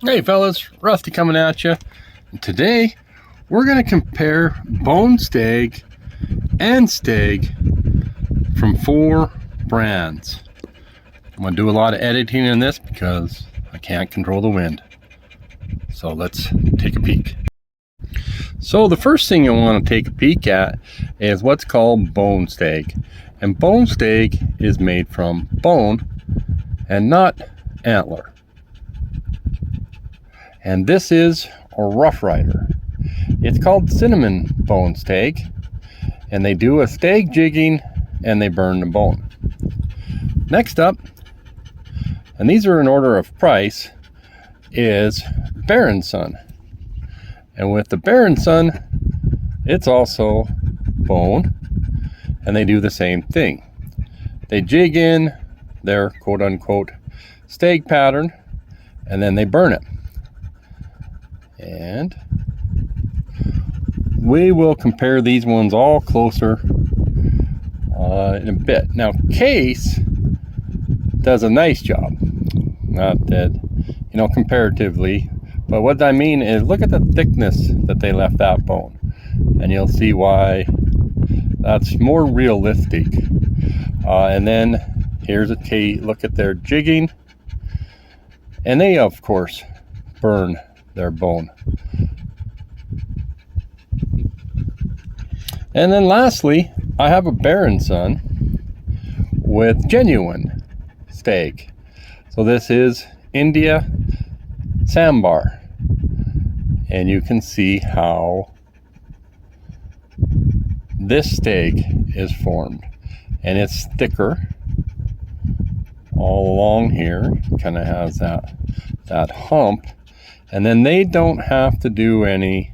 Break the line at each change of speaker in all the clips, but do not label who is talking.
Hey fellas, Rusty coming at you. And today we're going to compare bone stag and stag from 4 brands. I'm going to do a lot of editing in this because I can't control the wind. So let's take a peek. So the first thing you want to take a peek at is what's called bone stag. And bone stag is made from bone and not antler. And this is a Rough Ryder. It's called cinnamon bone stag, and they do a stag jigging and they burn the bone. Next up, and these are in order of price, is Baron Sun. And with the Baron Sun, it's also bone, and they do the same thing. They jig in their quote-unquote stag pattern, and then they burn it. And we will compare these ones all closer in a bit. Now, Case does a nice job. Not that, comparatively, but what I mean is look at the thickness that they left that bone, and you'll see why that's more realistic. And then here's a Case. Look at their jigging, and they of course burn their bone. And then lastly, I have a Baron Sun with genuine stag. So this is India Sambar, and you can see how this stag is formed, and it's thicker all along here. Kind of has that hump. And then they don't have to do any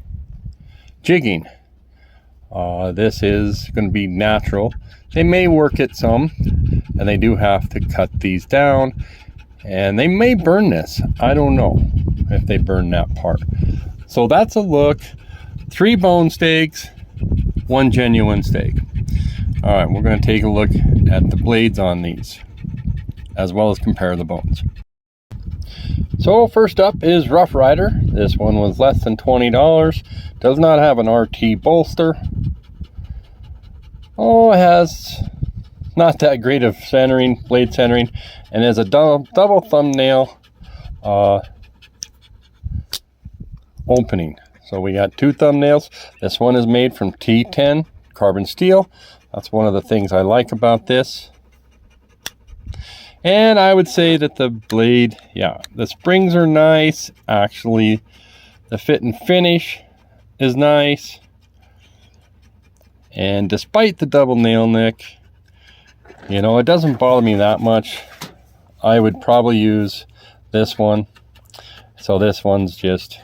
jigging. This is going to be natural. They may work it some, and they do have to cut these down, and they may burn this. I don't know if they burn that part. So that's a look. 3 bone stags, 1 genuine stag. All right, we're going to take a look at the blades on these, as well as compare the bones. So first up is Rough Ryder. This one was less than $20. Does not have an RT bolster. Oh, it has not that great of centering, blade centering, and has a double thumbnail opening. So we got 2 thumbnails. This one is made from T10 carbon steel. That's one of the things I like about this. And I would say that the blade, the springs are nice. Actually, the fit and finish is nice. And despite the double nail nick, it doesn't bother me that much. I would probably use this one. So this one's just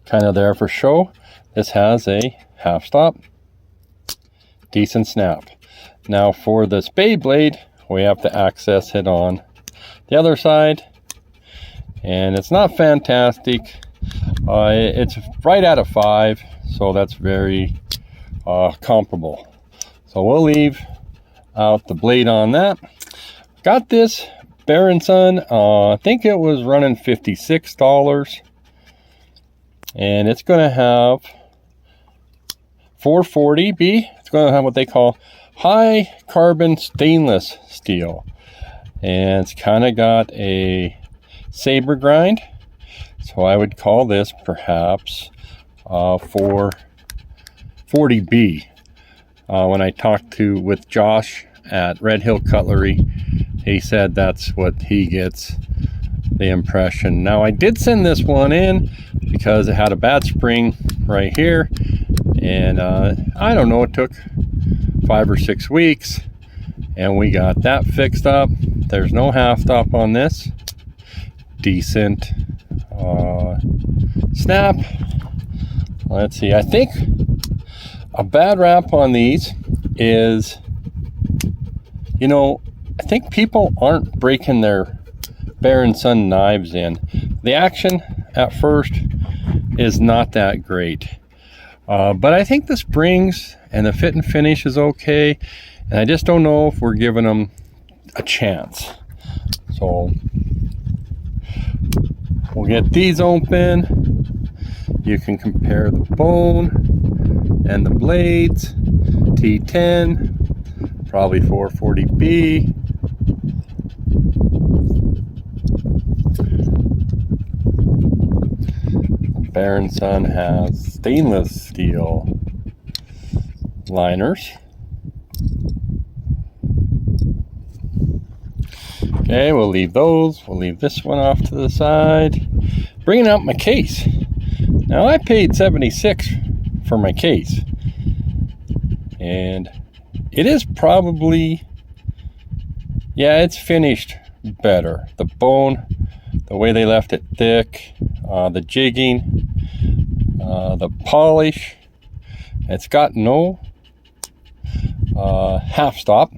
kind of there for show. This has a half stop. Decent snap. Now for the spey blade, we have to access it on the other side, and it's not fantastic. It's right out of 5, so that's very comparable. So we'll leave out the blade on that. Got this Baron Sun, I think it was running $56, and it's going to have 440B. It's going to have what they call high carbon stainless steel, and it's kind of got a saber grind. So I would call this perhaps 440B. When I talked with Josh at Red Hill Cutlery, he said that's what he gets the impression. Now I did send this one in because it had a bad spring right here, and I don't know, it took 5 or 6 weeks, and we got that fixed up. There's no half stop on this. Decent snap. Let's see, I think a bad rap on these is, I think people aren't breaking their Baron Sun knives in. The action at first is not that great. But I think the springs and the fit and finish is okay, and I just don't know if we're giving them a chance. So We'll get these open. You can compare the bone and the blades. T10, probably 440B. Baron Son has stainless steel liners. Okay, we'll leave those. We'll leave this one off to the side. Bringing out my case. Now I paid $76 for my case. And it is probably, yeah, it's finished better. The bone, the way they left it thick, the jigging, the polish. It's got no half stop.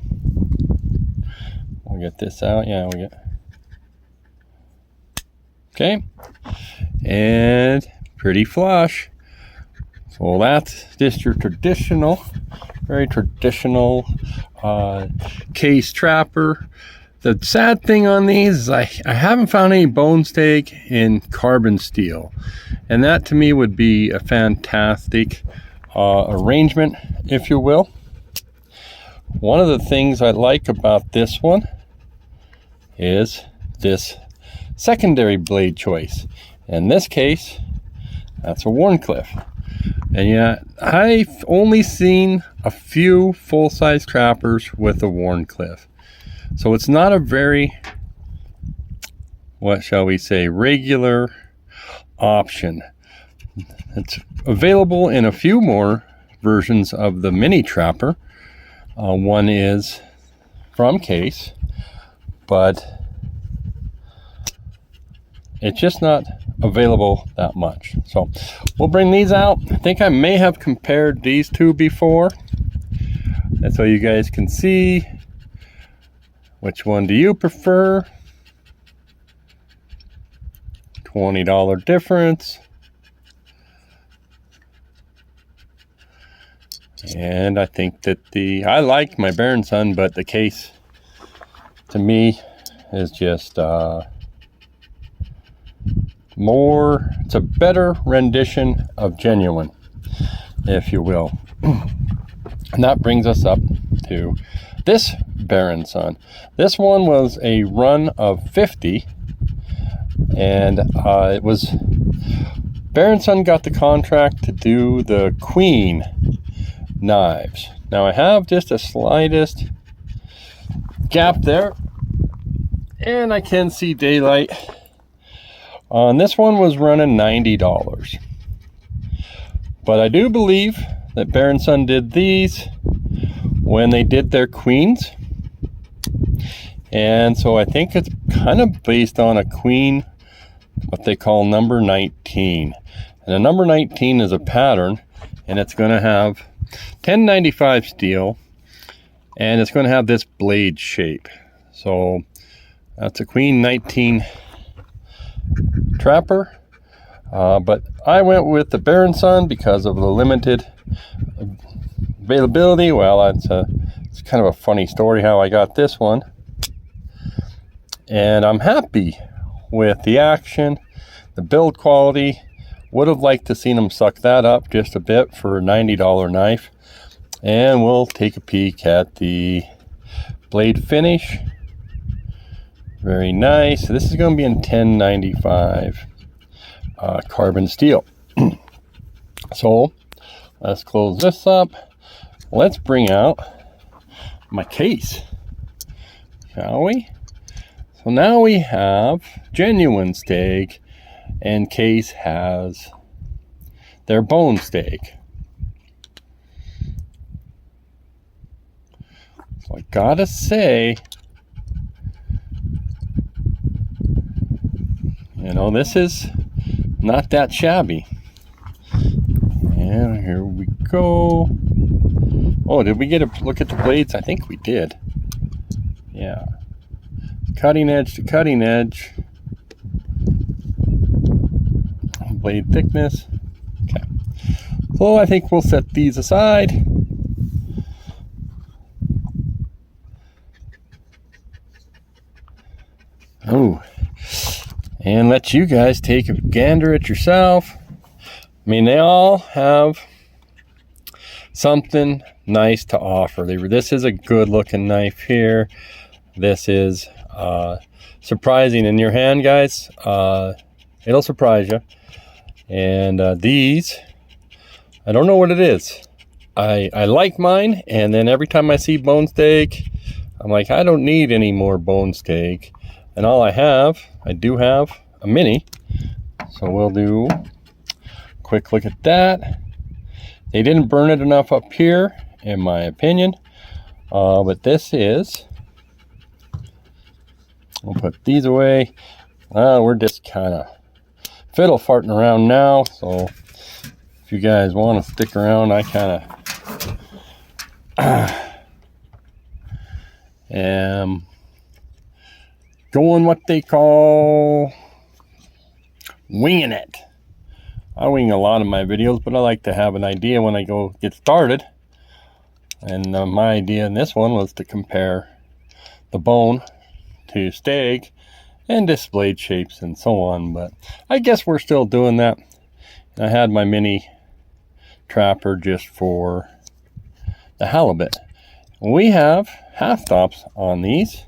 We'll get this out. Yeah, we get. Okay. And pretty flush. So that's just your traditional, very traditional case trapper. The sad thing on these is I haven't found any bone stag in carbon steel. And that to me would be a fantastic arrangement, if you will. One of the things I like about this one is this secondary blade choice. In this case, that's a Wharncliffe. And yet, I've only seen a few full-size trappers with a Wharncliffe. So it's not a very, what shall we say, regular option. It's available in a few more versions of the mini trapper. One is from Case, but it's just not available that much. So we'll bring these out. I think I may have compared these two before. And so you guys can see which one do you prefer. $20 difference. And I think that I like my Baron Son, but the Case to me is just more, it's a better rendition of genuine, if you will. And that brings us up to this Baron Son. This one was a run of 50, and it was, Baron Son got the contract to do the Queen knives. Now I have just a slightest gap there, and I can see daylight. On this one was running $90. But I do believe that Baron Son did these when they did their Queens. And so I think it's kind of based on a Queen, what they call number 19. And a number 19 is a pattern, and it's going to have 1095 steel, and it's going to have this blade shape. So that's a Queen 19 trapper. But I went with the Baron Son because of the limited availability. Well, it's kind of a funny story how I got this one. And I'm happy with the action, the build quality. Would have liked to seen them suck that up just a bit for a $90 knife. And we'll take a peek at the blade finish. Very nice. This is going to be in 1095 carbon steel. So let's close this up. Let's bring out my case, shall we? So now we have genuine Stag, and Case has their bone Stag. So I gotta say, you know, this is not that shabby. And here we go. Oh, did we get a look at the blades? I think we did. Yeah. Cutting edge to cutting edge. Blade thickness. Okay. So I think we'll set these aside. Oh. and let you guys take a gander at yourself. I mean, they all have something nice to offer. This is a good looking knife here. This is surprising in your hand, guys. It'll surprise you. And these, I don't know what it is. I like mine, and then every time I see bone steak, I'm like, I don't need any more bone steak. And all I do have a mini. So we'll do a quick look at that. They didn't burn it enough up here, in my opinion. But this is, we'll put these away. We're just kind of fiddle farting around now. So if you guys want to stick around, I kind of am going what they call winging it. I wing a lot of my videos, but I like to have an idea when I go get started. And my idea in this one was to compare the bone to Stag and disc blade shapes and so on. But I guess we're still doing that. I had my mini trapper just for the halibut. We have half stops on these,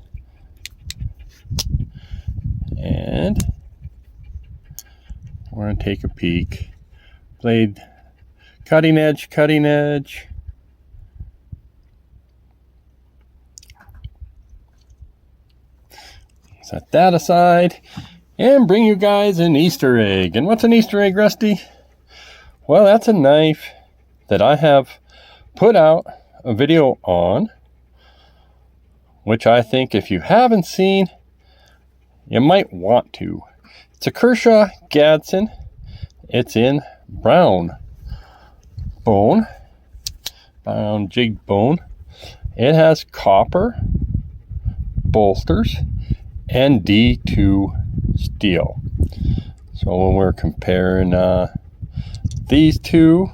and we're going to take a peek. Blade, cutting edge, cutting edge. Set that aside and bring you guys an Easter egg. And what's an Easter egg, Rusty? Well, that's a knife that I have put out a video on, which I think if you haven't seen, you might want to. It's a Kershaw Gadsden. It's in brown bone, brown jig bone. It has copper bolsters and D2 steel. So when we're comparing these two,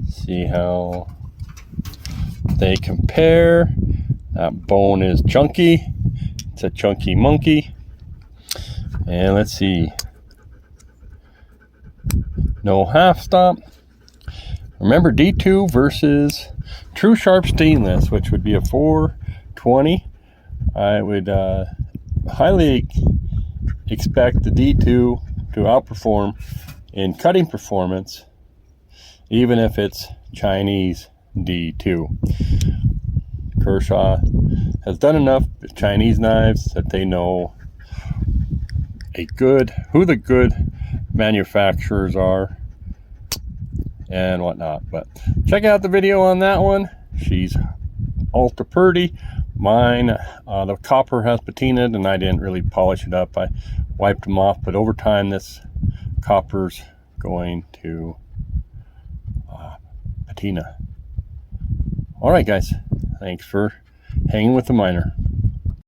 see how they compare. That bone is chunky. It's a chunky monkey. And let's see. No half stop. Remember, D2 versus true sharp stainless, which would be a 420. I would highly expect the D2 to outperform in cutting performance, even if it's Chinese D2. Kershaw has done enough with Chinese knives that they know who the good manufacturers are and whatnot. But check out the video on that one. She's ultra pretty. Mine, the copper has patinaed, and I didn't really polish it up. I wiped them off, but over time this copper's going to patina. All right, guys, thanks for hanging with the miner.